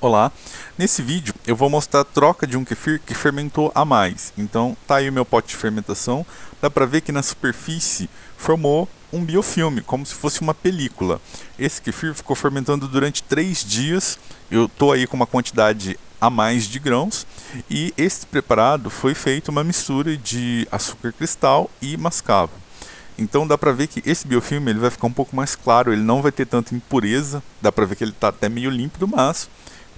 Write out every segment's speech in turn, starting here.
Olá, nesse vídeo eu vou mostrar a troca de um kefir que fermentou a mais. Então tá aí o meu pote de fermentação, dá pra ver que na superfície formou um biofilme, como se fosse uma película. Esse kefir ficou fermentando durante 3 dias, eu tô aí com uma quantidade a mais de grãos e esse preparado foi feito uma mistura de açúcar cristal e mascavo. Então dá pra ver que esse biofilme ele vai ficar um pouco mais claro, ele não vai ter tanta impureza, dá pra ver que ele tá até meio límpido, mas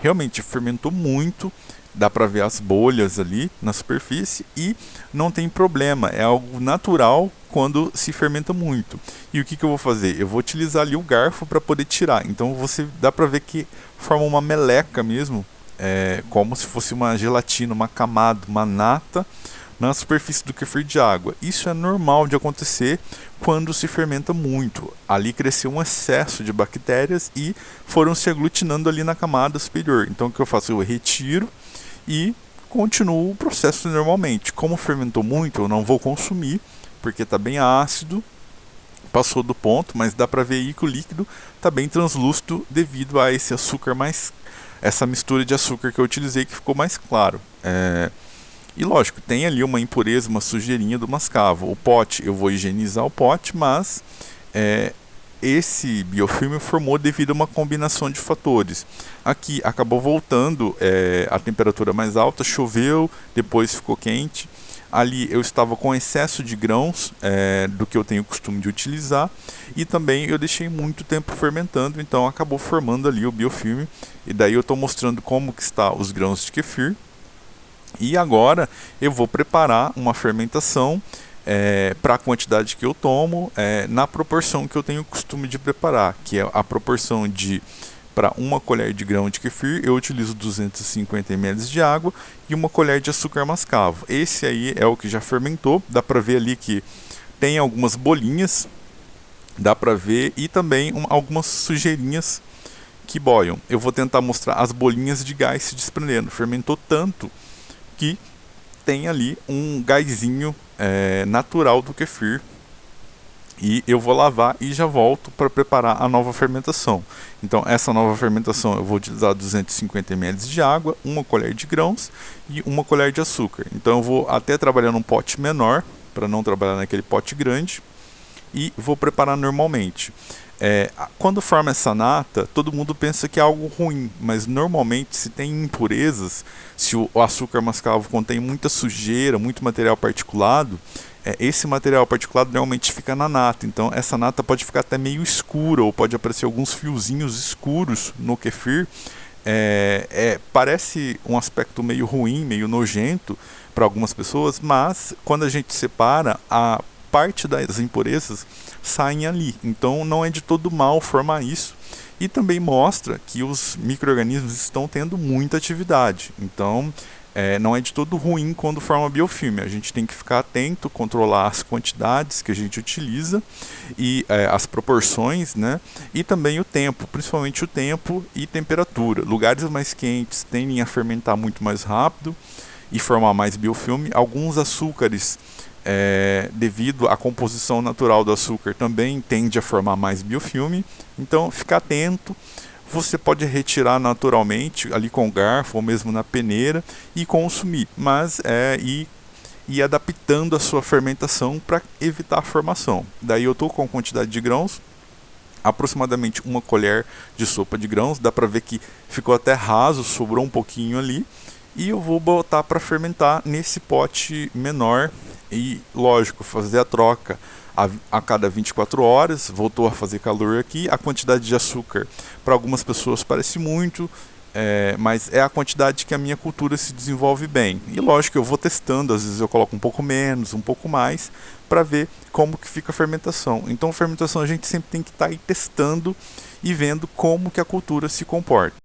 realmente fermentou muito, dá pra ver as bolhas ali na superfície e não tem problema, é algo natural quando se fermenta muito. E o que eu vou fazer? Eu vou utilizar ali o garfo para poder tirar. Então você dá pra ver que forma uma meleca mesmo, como se fosse uma gelatina, uma camada, uma nata na superfície do kefir de água. Isso é normal de acontecer quando se fermenta muito. Ali cresceu um excesso de bactérias e foram se aglutinando ali na camada superior. Então o que eu faço? Eu retiro e continuo o processo normalmente. Como fermentou muito, eu não vou consumir, porque está bem ácido, passou do ponto, mas dá para ver aí que o líquido está bem translúcido devido a esse açúcar mais... essa mistura de açúcar que eu utilizei que ficou mais claro. E lógico, tem ali uma impureza, uma sujeirinha do mascavo. O pote, eu vou higienizar o pote, mas esse biofilme formou devido a uma combinação de fatores. Aqui acabou voltando a temperatura mais alta, choveu, depois ficou quente. Ali eu estava com excesso de grãos do que eu tenho costume de utilizar e também eu deixei muito tempo fermentando, então acabou formando ali o biofilme. E daí eu estou mostrando como que está os grãos de kefir. E agora eu vou preparar uma fermentação para a quantidade que eu tomo, na proporção que eu tenho o costume de preparar, que é a proporção de, para uma colher de grão de kefir, eu utilizo 250 ml de água e uma colher de açúcar mascavo. Esse aí é o que já fermentou, dá para ver ali que tem algumas bolinhas, dá para ver, e também algumas sujeirinhas que boiam. Eu vou tentar mostrar as bolinhas de gás se desprendendo. Fermentou tanto que tem ali um gásinho natural do kefir. E eu vou lavar e já volto para preparar a nova fermentação. Então essa nova fermentação eu vou utilizar 250 ml de água, uma colher de grãos e uma colher de açúcar. Então eu vou até trabalhar num pote menor, para não trabalhar naquele pote grande, e vou preparar normalmente. Quando forma essa nata, todo mundo pensa que é algo ruim, mas normalmente se tem impurezas, se o açúcar mascavo contém muita sujeira, muito material particulado, esse material particulado normalmente fica na nata, então essa nata pode ficar até meio escura, ou pode aparecer alguns fiozinhos escuros no kefir. Parece um aspecto meio ruim, meio nojento para algumas pessoas, mas quando a gente separa, a parte das impurezas saem ali. Então não é de todo mal formar isso. E também mostra que os micro-organismos estão tendo muita atividade. Então não é de todo ruim quando forma biofilme. A gente tem que ficar atento, controlar as quantidades que a gente utiliza e as proporções, né? E também o tempo, principalmente o tempo e temperatura. Lugares mais quentes tendem a fermentar muito mais rápido e formar mais biofilme. Alguns açúcares, devido à composição natural do açúcar, também tende a formar mais biofilme. Então fica atento. Você pode retirar naturalmente ali com o garfo ou mesmo na peneira e consumir, mas ir adaptando a sua fermentação para evitar a formação. Daí eu estou com a quantidade de grãos, aproximadamente uma colher de sopa de grãos. Dá para ver que ficou até raso, sobrou um pouquinho ali. E eu vou botar para fermentar nesse pote menor e, lógico, fazer a troca a cada 24 horas. Voltou a fazer calor aqui. A quantidade de açúcar para algumas pessoas parece muito, mas é a quantidade que a minha cultura se desenvolve bem. E lógico, eu vou testando, às vezes eu coloco um pouco menos, um pouco mais, para ver como que fica a fermentação. Então a fermentação a gente sempre tem que estar aí testando e vendo como que a cultura se comporta.